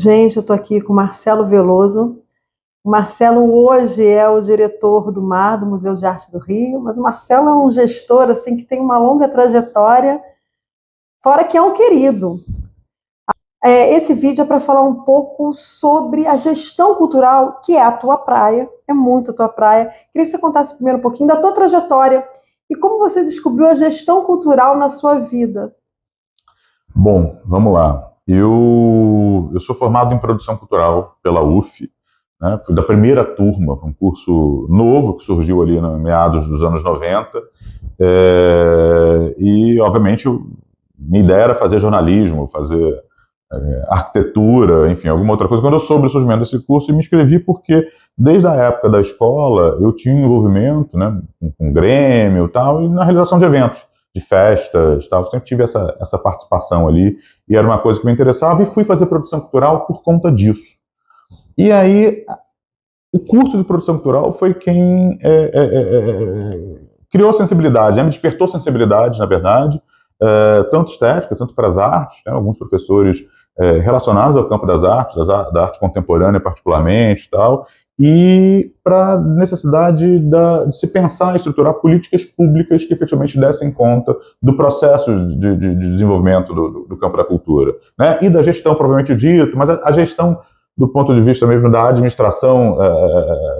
Gente, eu estou aqui com o Marcelo Veloso. O Marcelo hoje é o diretor do MAR, do Museu de Arte do Rio, mas o Marcelo é um gestor assim, que tem uma longa trajetória, fora que é um querido. Esse vídeo é para falar um pouco sobre a gestão cultural, que é a tua praia, é muito a tua praia. Queria que você contasse primeiro um pouquinho da tua trajetória e como você descobriu a gestão cultural na sua vida. Bom, vamos lá. Eu sou formado em produção cultural pela UF, né? Fui da primeira turma, um curso novo que surgiu ali no meados dos anos 90. E, obviamente, minha ideia era fazer jornalismo, fazer arquitetura, enfim, alguma outra coisa. Quando eu soube o surgimento desse curso, eu me inscrevi porque, desde a época da escola, eu tinha envolvimento, né, com Grêmio e tal, e na realização de eventos, de festas, tal. Eu sempre tive essa participação ali, e era uma coisa que me interessava, e fui fazer produção cultural por conta disso. E aí, o curso de produção cultural foi quem criou sensibilidade, né, me despertou sensibilidade, na verdade, tanto estética, tanto para as artes, né, alguns professores relacionados ao campo das artes, da arte contemporânea particularmente, tal, e para a necessidade de se pensar e estruturar políticas públicas que efetivamente dessem conta do processo de desenvolvimento do campo da cultura, né, e da gestão propriamente dito, mas a gestão do ponto de vista mesmo da administração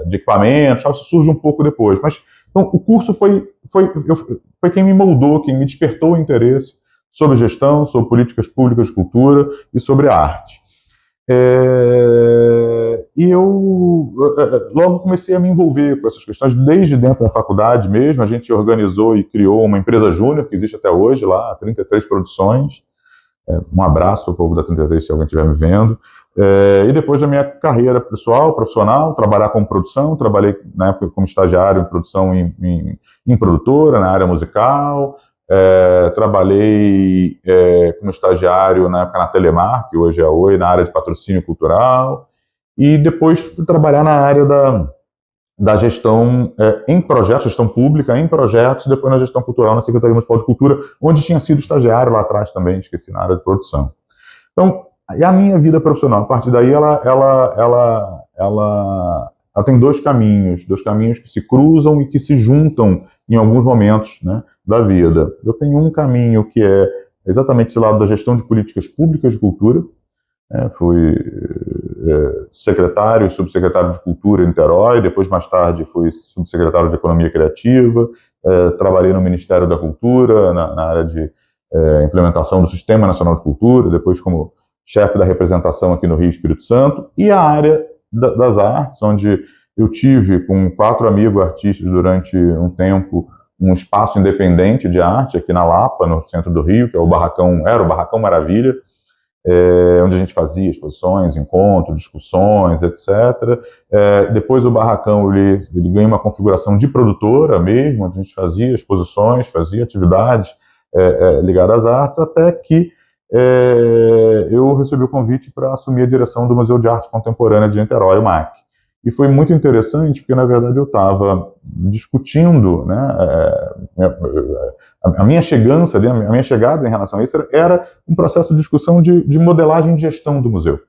de equipamentos, tal, isso surge um pouco depois, mas então, o curso foi quem me moldou, quem me despertou o interesse sobre gestão, sobre políticas públicas de cultura e sobre arte. E eu logo comecei a me envolver com essas questões, desde dentro da faculdade mesmo. A gente organizou e criou uma empresa júnior, que existe até hoje lá, 33 produções. Um abraço para o povo da 33, se alguém estiver me vendo. E depois da minha carreira profissional, trabalhar com produção, trabalhei na época como estagiário em produção em produtora, na área musical, trabalhei como estagiário na época na Telemar, que hoje é a Oi, na área de patrocínio cultural, e depois fui trabalhar na área da gestão em projetos, gestão pública em projetos, e depois na gestão cultural na Secretaria Municipal de Cultura, onde tinha sido estagiário lá atrás também, esqueci, na área de produção. Então, a minha vida profissional, a partir daí, ela tem dois caminhos que se cruzam e que se juntam em alguns momentos, né, da vida. Eu tenho um caminho que é exatamente esse lado da gestão de políticas públicas de cultura. Fui secretário e subsecretário de Cultura em Niterói, depois, mais tarde, fui subsecretário de Economia Criativa, trabalhei no Ministério da Cultura, na área de implementação do Sistema Nacional de Cultura, depois como chefe da representação aqui no Rio Espírito Santo, e a área das artes, onde eu tive com 4 amigos artistas durante um tempo um espaço independente de arte aqui na Lapa, no centro do Rio, que é era o Barracão Maravilha, onde a gente fazia exposições, encontros, discussões, etc. Depois o Barracão ele ganha uma configuração de produtora mesmo, onde a gente fazia exposições, fazia atividades ligadas às artes, até que eu recebi o convite para assumir a direção do Museu de Arte Contemporânea de Niterói, o MAC. E foi muito interessante, porque, na verdade, eu estava discutindo, né, a minha chegada em relação a isso era um processo de discussão de modelagem de gestão do museu,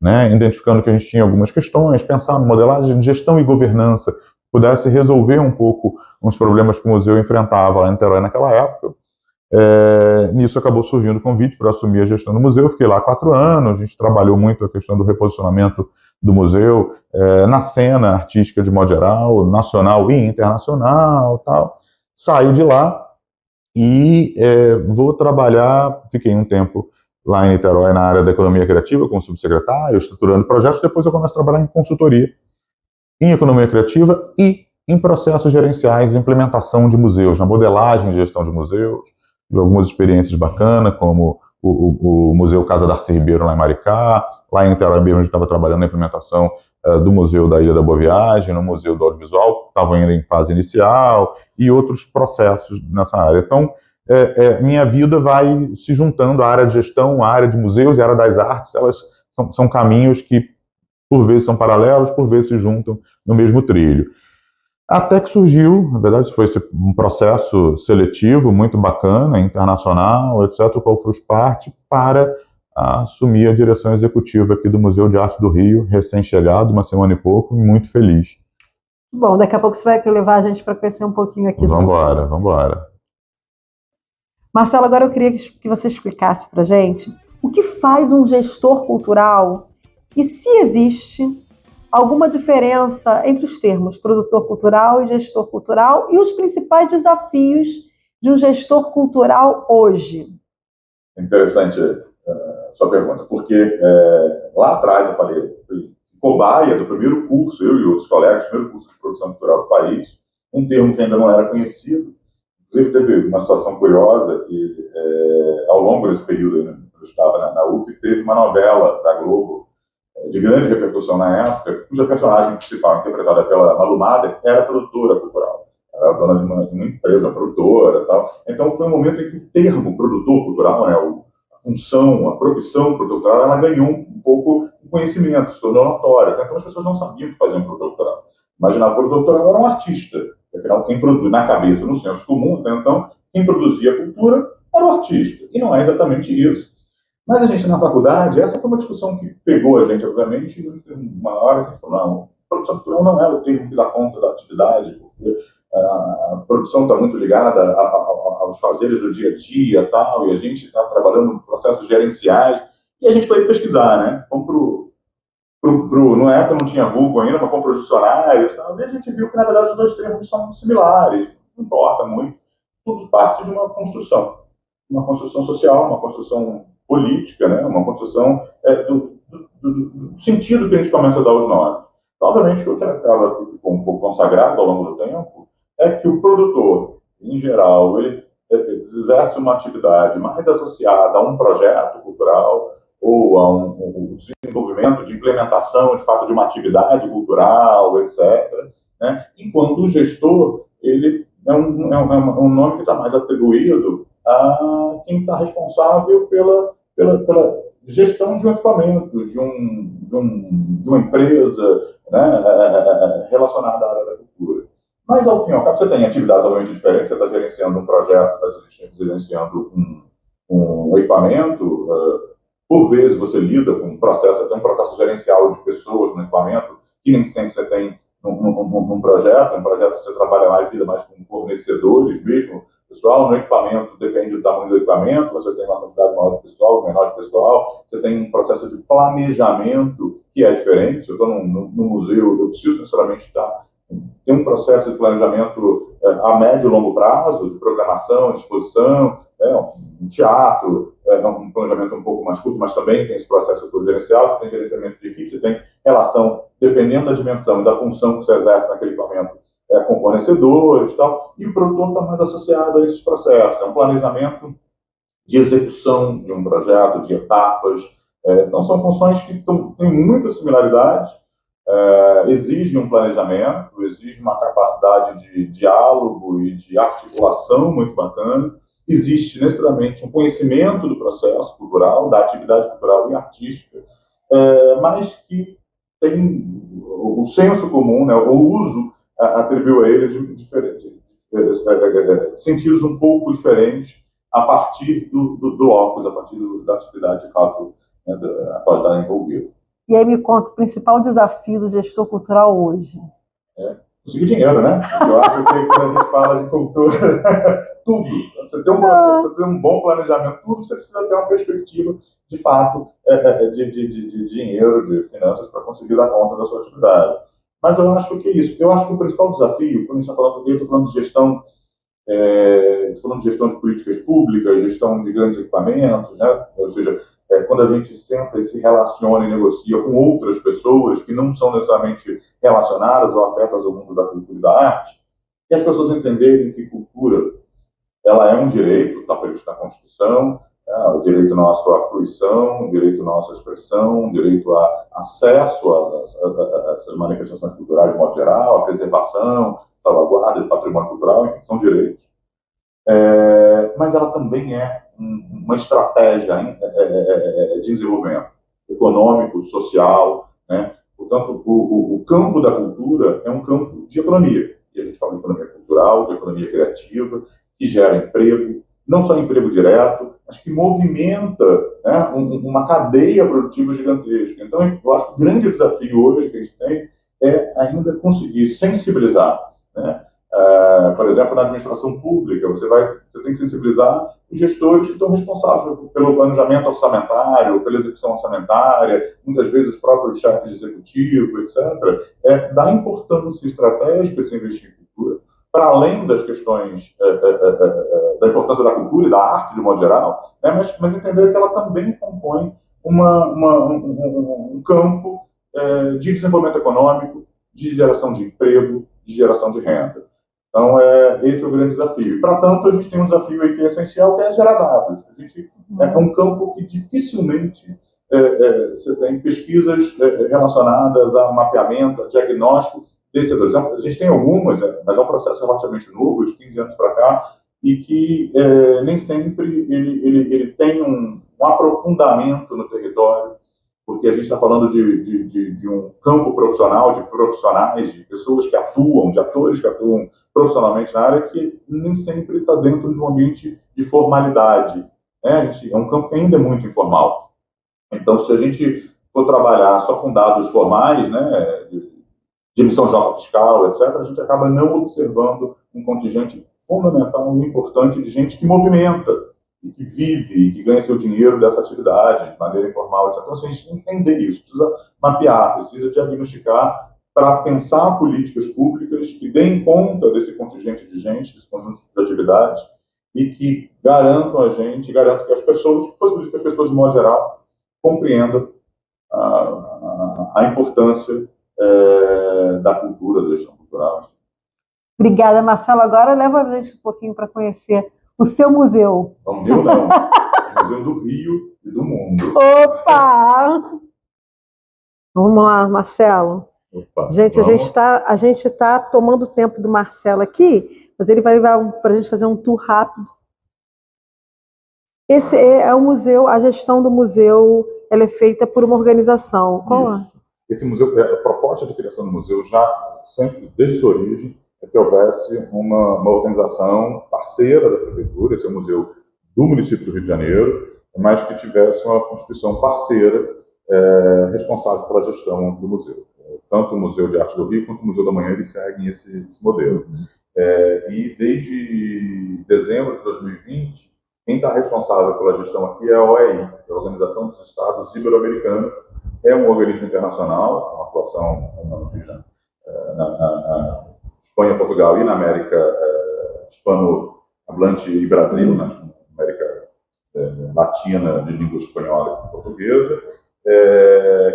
né, identificando que a gente tinha algumas questões, pensar em modelagem de gestão e governança, pudesse resolver um pouco uns problemas que o museu enfrentava lá em Niterói naquela época. Nisso acabou surgindo o convite para assumir a gestão do museu. Eu fiquei lá 4 anos, a gente trabalhou muito a questão do reposicionamento do museu na cena artística de modo geral, nacional e internacional, tal. Saí de lá e vou trabalhar, fiquei um tempo lá em Niterói na área da economia criativa como subsecretário, estruturando projetos. Depois eu começo a trabalhar em consultoria, em economia criativa e em processos gerenciais de implementação de museus, na modelagem de gestão de museus, de algumas experiências bacanas, como o Museu Casa Darcy Ribeiro lá em Maricá, lá em Niterói mesmo a gente estava trabalhando na implementação do Museu da Ilha da Boa Viagem, no Museu do Audiovisual, que estava ainda em fase inicial, e outros processos nessa área. Então, minha vida vai se juntando à área de gestão, à área de museus e à área das artes. Elas são caminhos que, por vezes, são paralelos, por vezes se juntam no mesmo trilho. Até que surgiu, na verdade, foi um processo seletivo muito bacana, internacional, etc., o qual fui parte para a assumir a direção executiva aqui do Museu de Arte do Rio, recém-chegado, 1 semana e pouco, e muito feliz. Bom, daqui a pouco você vai levar a gente para conhecer um pouquinho aqui. Vambora. Marcelo, agora eu queria que você explicasse para a gente o que faz um gestor cultural e se existe alguma diferença entre os termos produtor cultural e gestor cultural e os principais desafios de um gestor cultural hoje. Interessante sua pergunta, porque lá atrás eu falei, fui cobaia do primeiro curso, eu e outros colegas, primeiro curso de produção cultural do país, um termo que ainda não era conhecido. Inclusive teve uma situação curiosa que ao longo desse período, né, eu estava na UF, teve uma novela da Globo de grande repercussão na época, cuja personagem principal, interpretada pela Malu Mader, era produtora cultural. Era dona de uma empresa produtora e tal. Então foi um momento em que o termo produtor cultural, né, a função, a profissão produtor cultural, ela ganhou um pouco de conhecimento, se tornou notória. Então as pessoas não sabiam o que fazia um produtor cultural. Imaginava que o produtor cultural era um artista. Afinal, quem produz na cabeça, no senso comum, então, quem produzia a cultura era o artista. E não é exatamente isso. Mas a gente, na faculdade, essa foi uma discussão que pegou a gente, obviamente, uma hora que a gente falou, não, produção cultural não é o termo que dá conta da atividade, porque a produção está muito ligada aos fazeres do dia a dia tal, e a gente está trabalhando em processos gerenciais, e a gente foi pesquisar, né? Fomos na época não tinha Google ainda, mas fomos para os dicionários, tal, e a gente viu que, na verdade, os dois termos são similares, não importa muito, tudo parte de uma construção social, uma construção política, né? Uma construção do sentido que a gente começa a dar aos nomes. Então, obviamente, o que acaba ficou um pouco consagrado ao longo do tempo é que o produtor, em geral, ele exerce uma atividade mais associada a um projeto cultural ou a um desenvolvimento de implementação, de fato, de uma atividade cultural, etc., né? Enquanto o gestor, ele é um nome que está mais atribuído a quem está responsável pela gestão de um equipamento, de uma empresa, né, relacionada à área da cultura. Mas, ao fim e ao cabo, você tem atividades obviamente diferentes, você está gerenciando um projeto, está gerenciando um equipamento, por vezes você lida com um processo gerencial de pessoas no equipamento, que nem sempre você tem num projeto. Um projeto você trabalha lida mais com fornecedores mesmo, pessoal. No equipamento, depende do tamanho do equipamento, você tem uma quantidade maior de pessoal, menor de pessoal, você tem um processo de planejamento que é diferente. Se eu estou no museu, eu preciso necessariamente ter um processo de planejamento a médio e longo prazo, de programação, de exposição, um teatro, um planejamento um pouco mais curto, mas também tem esse processo todo gerencial, você tem gerenciamento de equipe, você tem relação, dependendo da dimensão e da função que você exerce naquele equipamento, com fornecedores e tal, e o produtor está mais associado a esses processos. É um planejamento de execução de um projeto, de etapas. Então, são funções que têm muita similaridade, exigem um planejamento, exigem uma capacidade de diálogo e de articulação muito bacana. Existe necessariamente um conhecimento do processo cultural, da atividade cultural e artística, mas que tem o senso comum, né, o uso atribuiu a eles sentidos um pouco diferentes a partir do locus, a partir da atividade de fato, né, a qual está envolvido. E aí me conta o principal desafio do gestor cultural hoje. Conseguir dinheiro, né? Eu acho que quando a gente fala de cultura, tudo. Você ter um bom planejamento, tudo você precisa ter uma perspectiva, de fato, de dinheiro, de finanças, para conseguir dar conta da sua atividade. Mas eu acho que é isso. Eu acho que o principal desafio, quando a gente está falando eu estou falando de gestão, estou falando de gestão de políticas públicas, gestão de grandes equipamentos, né? Ou seja, quando a gente senta e se relaciona e negocia com outras pessoas que não são necessariamente relacionadas ou afetas ao mundo da cultura e da arte, e as pessoas entenderem que cultura ela é um direito, está previsto na Constituição, o direito nosso à fruição, o direito nosso à expressão, o direito a acesso a essas manifestações culturais de modo geral, a preservação, salvaguarda do patrimônio cultural, enfim, são direitos. Mas ela também é uma estratégia de desenvolvimento econômico, social, né? Portanto, o campo da cultura é um campo de economia. E a gente fala de economia cultural, de economia criativa, que gera emprego, não só emprego direto, mas que movimenta, né, uma cadeia produtiva gigantesca. Então, eu acho que o grande desafio hoje que a gente tem é ainda conseguir sensibilizar, né? Por exemplo, na administração pública, você tem que sensibilizar os gestores que estão responsáveis pelo planejamento orçamentário, pela execução orçamentária, muitas vezes os próprios chefes de executivo, etc., da importância estratégica de se investir em cultura, para além das questões da importância da cultura e da arte, de modo geral, né, mas entender que ela também compõe um campo de desenvolvimento econômico, de geração de emprego, de geração de renda. Então, esse é o grande desafio. E, para tanto, a gente tem um desafio aí que é essencial, que é gerar dados. A gente é um campo que dificilmente você tem pesquisas relacionadas a mapeamento, a diagnóstico desses setores. A gente tem algumas, mas é um processo relativamente novo, de 15 anos para cá, e que nem sempre ele tem um aprofundamento no território, porque a gente está falando de um campo profissional, de profissionais, de pessoas que atuam, de atores que atuam profissionalmente na área, que nem sempre está dentro de um ambiente de formalidade, né? É um campo que ainda é muito informal. Então, se a gente for trabalhar só com dados formais, né, de emissão de nota fiscal, etc., a gente acaba não observando um contingente fundamental e importante de gente que movimenta, e que vive, e que ganha seu dinheiro dessa atividade, de maneira informal, etc. Então, assim, a gente entender isso, precisa mapear, precisa diagnosticar para pensar políticas públicas que deem conta desse contingente de gente, desse conjunto de atividades, e que garantam que as pessoas, possivelmente que as pessoas, de modo geral, compreendam a importância da cultura, da gestão cultural. Obrigada, Marcelo. Agora leva a gente um pouquinho para conhecer o seu museu. O meu não. O Museu do Rio e do Mundo. Opa! Vamos lá, Marcelo. Opa, gente, a gente tá tomando o tempo do Marcelo aqui, mas ele vai levar para a gente fazer um tour rápido. Esse é o museu, a gestão do museu, ela é feita por uma organização. Qual é? Esse museu, a proposta de criação do museu já sempre, desde sua origem, é que houvesse uma organização parceira da prefeitura, esse é o museu do município do Rio de Janeiro, mas que tivesse uma constituição parceira responsável pela gestão do museu. Tanto o Museu de Arte do Rio quanto o Museu da Manhã, eles seguem esse modelo. E desde dezembro de 2020, quem está responsável pela gestão aqui é a OEI, a Organização dos Estados Ibero-Americanos. É um organismo internacional, uma atuação, como diz, na Espanha, Portugal e na América hispano-hablante e Brasil, na América Latina de língua espanhola e portuguesa,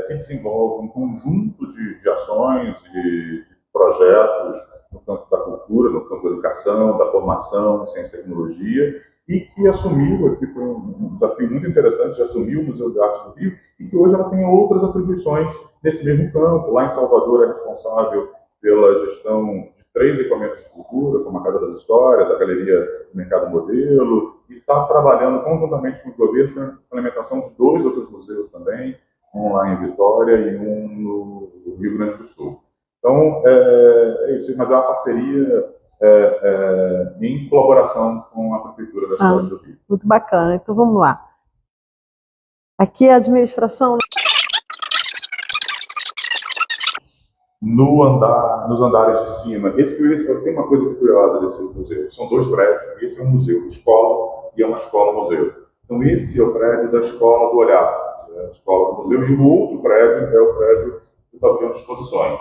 que desenvolve um conjunto de ações e de projetos no campo da cultura, no campo da educação, da formação, ciência e tecnologia, e que assumiu, aqui foi um desafio muito interessante, de assumir o Museu de Arte do Rio, e que hoje ela tem outras atribuições nesse mesmo campo. Lá em Salvador é responsável pela gestão de 3 equipamentos de cultura, como a Casa das Histórias, a Galeria do Mercado Modelo, e está trabalhando conjuntamente com os governos na implementação de 2 outros museus também, um lá em Vitória e um no Rio Grande do Sul. Então, é isso, mas é uma parceria em colaboração com a Prefeitura da cidade do Rio. Muito bacana, então vamos lá. Aqui é a administração. Nos andares de cima, tem uma coisa curiosa desse museu, são 2 prédios, esse é um museu, escola, e é uma escola-museu. Então esse é o prédio da Escola do Olhar, a escola do museu, e o outro prédio é o prédio do pavilhão de exposições.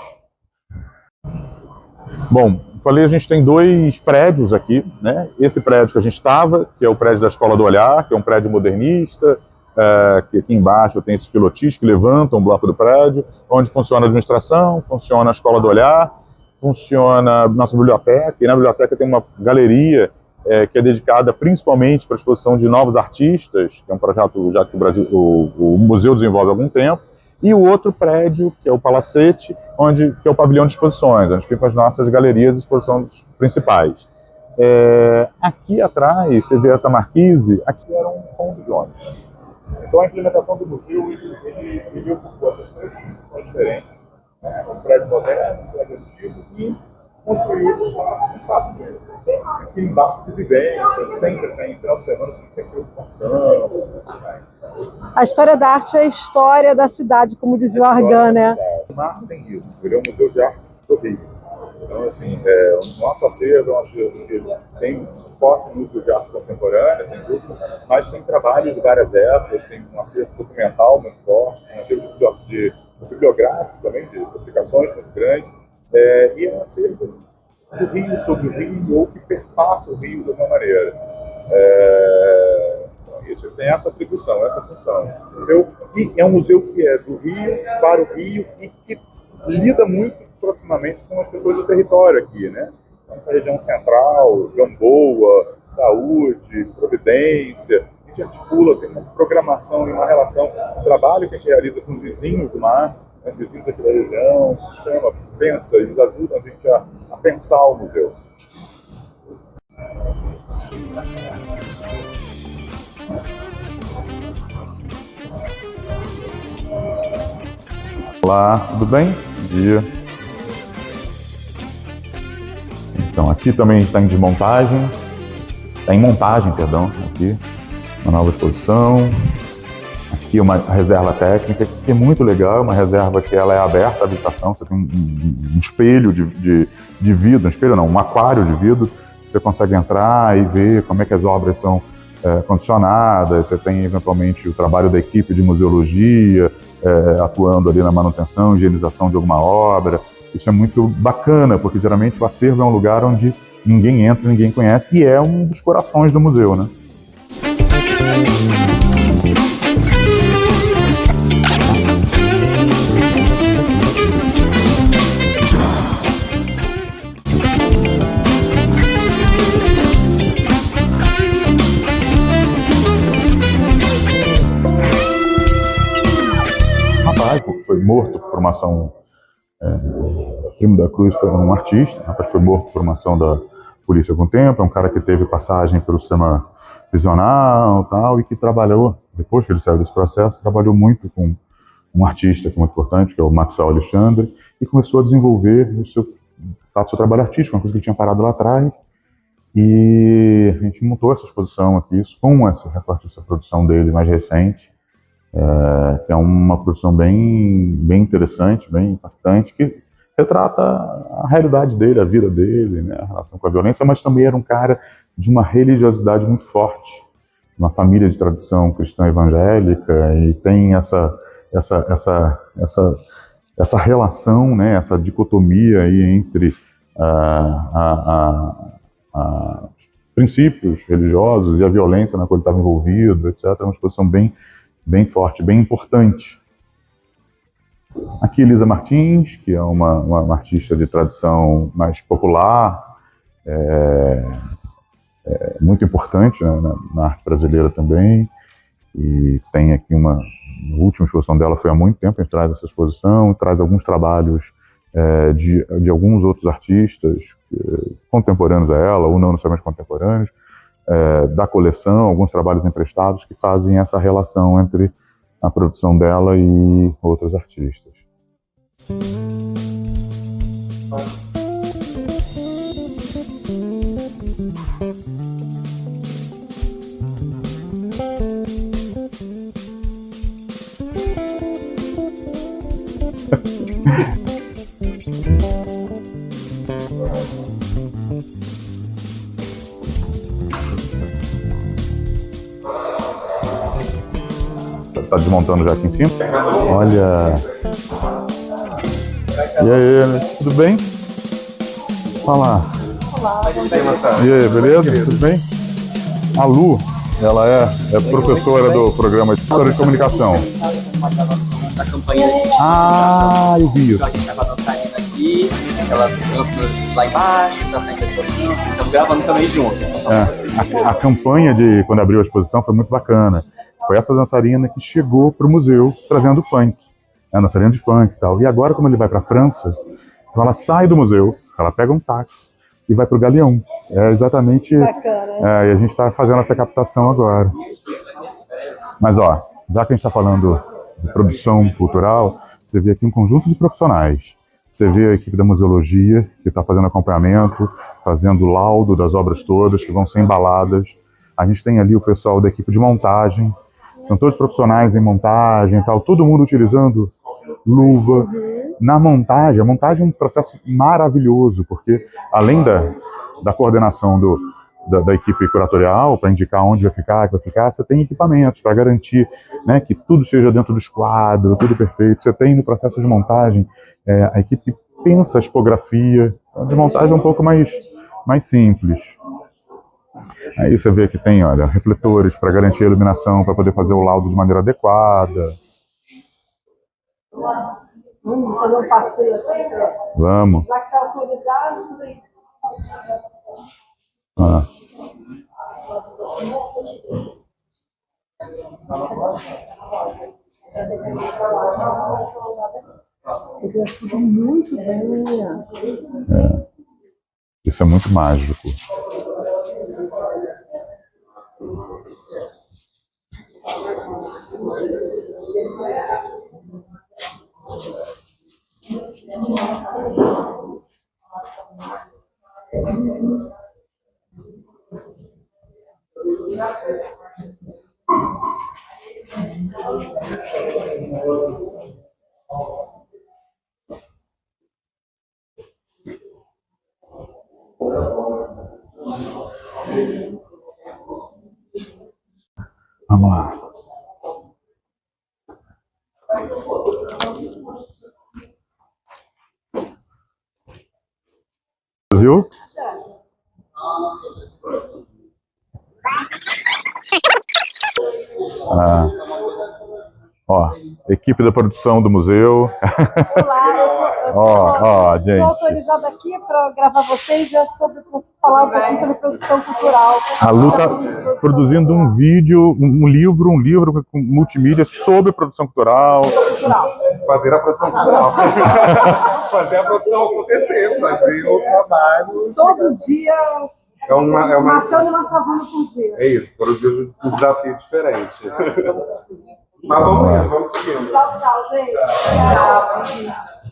Bom, falei, a gente tem 2 prédios aqui, né? Esse prédio que a gente estava, que é o prédio da Escola do Olhar, que é um prédio modernista, que aqui embaixo tem esses pilotis que levantam o bloco do prédio, onde funciona a administração, funciona a Escola do Olhar, funciona a nossa biblioteca, e na biblioteca tem uma galeria que é dedicada principalmente para a exposição de novos artistas, que é um projeto já que o museu desenvolve há algum tempo, e o outro prédio, que é o Palacete, que é o pavilhão de exposições, onde ficam as nossas galerias e exposições principais. Aqui atrás, você vê essa marquise, aqui era um pão de ônibus. Então a implementação do museu, ele ocupou essas 3 instituições diferentes, né? Um prédio moderno, um prédio antigo e construir esse espaço, um espaço que embarque de vivência, sempre tem, final de semana tem sempre preocupação. A história da arte é a história da cidade, como dizia o Argan, né? O MAR tem isso, ele é um museu de arte do Rio. Então, assim, o nosso acervo é um acervo que tem um forte núcleo de arte contemporânea, sem dúvida, mas tem trabalhos de várias épocas, tem um acervo documental muito forte, tem um acervo bibliográfico também, de publicações muito grande, e é um acervo do Rio sobre o Rio, ou que perpassa o Rio de alguma maneira. Isso, ele tem essa atribuição, essa função. É um museu que é do Rio, para o Rio, e que lida muito proximamente com as pessoas do território aqui, né? Essa região central, Gamboa, Saúde, Providência, a gente articula, tem uma programação e uma relação, um trabalho que a gente realiza com os vizinhos do mar, né, vizinhos aqui da região, que chama Pensa, eles ajudam a gente a pensar o museu. Olá, tudo bem? Bom dia. Então, aqui também a gente está em desmontagem, está em montagem, perdão, aqui, uma nova exposição. Aqui uma reserva técnica, que é muito legal, uma reserva que ela é aberta à habitação, você tem um espelho de vidro, um espelho não, um aquário de vidro, você consegue entrar e ver como é que as obras são condicionadas, você tem eventualmente o trabalho da equipe de museologia, atuando ali na manutenção, higienização de alguma obra. Isso é muito bacana, porque geralmente o acervo é um lugar onde ninguém entra, ninguém conhece, e é um dos corações do museu, né? Rapaz, foi morto por uma ação. Primo da Cruz foi um artista, rapaz, foi morto por uma ação da polícia com o tempo, é um cara que teve passagem pelo sistema prisional tal, e que trabalhou, depois que ele saiu desse processo, trabalhou muito com um artista que é muito importante, que é o Maxwell Alexandre, e começou a desenvolver o seu trabalho artístico, uma coisa que ele tinha parado lá atrás, e a gente montou essa exposição aqui, com essa recorte, essa produção dele mais recente, que é uma produção bem interessante, bem impactante, que retrata a realidade dele, a vida dele, né, a relação com a violência, mas também era um cara de uma religiosidade muito forte, uma família de tradição cristã evangélica, e tem essa relação, né, essa dicotomia aí entre os princípios religiosos e a violência na qual ele estava envolvido, etc. É uma exposição bem forte, bem importante. Aqui Elisa Martins, que é uma artista de tradição mais popular, muito importante, né, na arte brasileira também, e tem aqui a última exposição dela foi há muito tempo, a gente traz essa exposição, traz alguns trabalhos de alguns outros artistas contemporâneos a ela, ou não necessariamente contemporâneos, da coleção, alguns trabalhos emprestados que fazem essa relação entre a produção dela e outros artistas. Tá desmontando já aqui em cima. Olha. E aí, tudo bem? Olá. Olá. E aí, beleza? Tudo bem? A Lu, ela é professora do programa de Comunicação. Da campanha eu vi isso. A gente tava dançarina aqui, ela dançando lá embaixo, tá saindo da exposição, estamos gravando também junto. A campanha de quando abriu a exposição foi muito bacana. Foi essa dançarina que chegou para o museu trazendo funk, dançarina de funk e tal. E agora, como ele vai para a França, então ela sai do museu, ela pega um táxi e vai para o Galeão. É exatamente. Bacana. E a gente está fazendo essa captação agora. Mas, já que a gente está falando de produção cultural, você vê aqui um conjunto de profissionais Você vê a equipe da museologia, que está fazendo acompanhamento, fazendo laudo das obras todas, que vão ser embaladas. A gente tem ali o pessoal da equipe de montagem, são todos profissionais em montagem e tal, todo mundo utilizando luva. Na montagem, a montagem é um processo maravilhoso, porque além da coordenação da equipe curatorial, para indicar onde vai ficar, você tem equipamentos para garantir, né, que tudo seja dentro do esquadro, tudo perfeito. Você tem no processo de montagem a equipe que pensa a tipografia. A desmontagem é um pouco mais simples. Aí você vê que tem, olha, refletores para garantir a iluminação, para poder fazer o laudo de maneira adequada. Vamos fazer um passeio aqui? Vamos. Já que está autorizado, Ah. muito bem. Isso é muito mágico. Vamos lá. Viu? Ó, equipe da produção do museu. Olá, gente. Estou autorizada aqui para gravar vocês falar um pouquinho sobre produção cultural. A Lu está produzindo um vídeo, um livro com multimídia sobre produção cultural. Fazer a produção cultural. Fazer a produção acontecer, fazer o trabalho. Todo dia, matando uma savana por dia. É isso, produzir um desafio diferente. Mas vamos seguindo. Tchau, gente. Tchau.